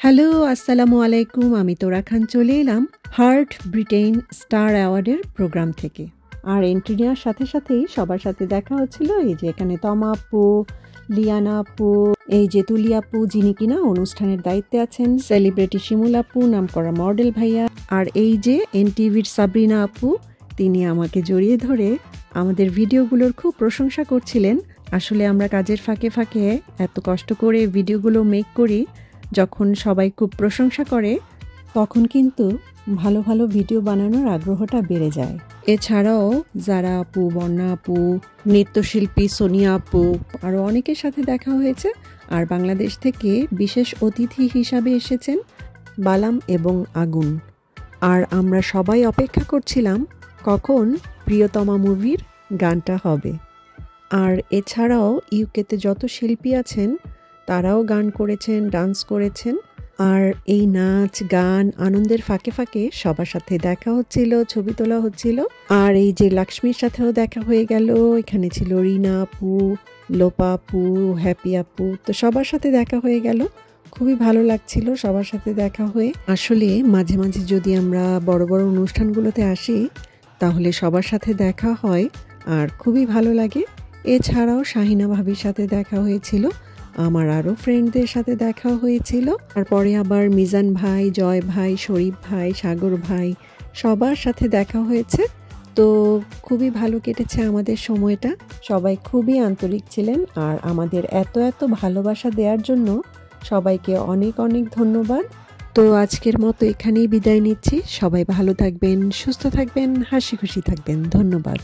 Hello, আসসালামু আলাইকুম। আমি তোরা খান চলে এলাম হার্ট ব্রিটেন স্টার অ্যাওয়ার্ডের প্রোগ্রাম থেকে। আর এন্ট্রি নেওয়ার সাথে সাথেই সবার সাথে দেখা হচ্ছিল। এই যে এখানে তমা আপু, লিয়ানা আপু, এই যে তুলি আপু যিনি কিনা অনুষ্ঠানের দায়িত্বে আছেন, সেলিব্রিটি শিমুল আপু, নামকরা মডেল ভাইয়া, আর এই যে এনটিভির সাবরিনা আপু, তিনি আমাকে জড়িয়ে ধরে আমাদের ভিডিওগুলোর খুব প্রশংসা করছিলেন। আসলে আমরা কাজের ফাঁকে ফাঁকে এত কষ্ট করে ভিডিওগুলো মেক করি, যখন সবাই খুব প্রশংসা করে তখন কিন্তু ভালো ভালো ভিডিও বানানোর আগ্রহটা বেড়ে যায়। এছাড়াও যারা আপু, বর্ণা আপু, নৃত্যশিল্পী সোনিয়া আপু, আরও অনেকের সাথে দেখা হয়েছে। আর বাংলাদেশ থেকে বিশেষ অতিথি হিসাবে এসেছেন বালাম এবং আগুন। আর আমরা সবাই অপেক্ষা করছিলাম কখন প্রিয়তমা মুভির গানটা হবে। আর এছাড়াও ইউকেতে যত শিল্পী আছেন তারাও গান করেছেন, ডান্স করেছেন। আর এই নাচ গান আনন্দের ফাঁকে ফাঁকে সবার সাথে দেখা হচ্ছিল, ছবি তোলা হচ্ছিল। আর এই যে লক্ষ্মীর সাথেও দেখা হয়ে গেল। এখানে ছিল রিনা আপু, লোপা আপু, হ্যাপি আপু, তো সবার সাথে দেখা হয়ে গেল। খুবই ভালো লাগছিল সবার সাথে দেখা হয়ে। আসলে মাঝে মাঝে যদি আমরা বড় বড় অনুষ্ঠানগুলোতে আসি তাহলে সবার সাথে দেখা হয় আর খুবই ভালো লাগে। এছাড়াও শাহিনা ভাবির সাথে দেখা হয়েছিল, আমার আরও ফ্রেন্ডদের সাথে দেখা হয়েছিল। তারপরে আবার মিজান ভাই, জয় ভাই, শরীফ ভাই, সাগর ভাই, সবার সাথে দেখা হয়েছে। তো খুবই ভালো কেটেছে আমাদের সময়টা। সবাই খুবই আন্তরিক ছিলেন আর আমাদের এত এত ভালোবাসা দেওয়ার জন্য সবাইকে অনেক অনেক ধন্যবাদ। তো আজকের মতো এখানেই বিদায় নিচ্ছি। সবাই ভালো থাকবেন, সুস্থ থাকবেন, হাসি খুশি থাকবেন। ধন্যবাদ।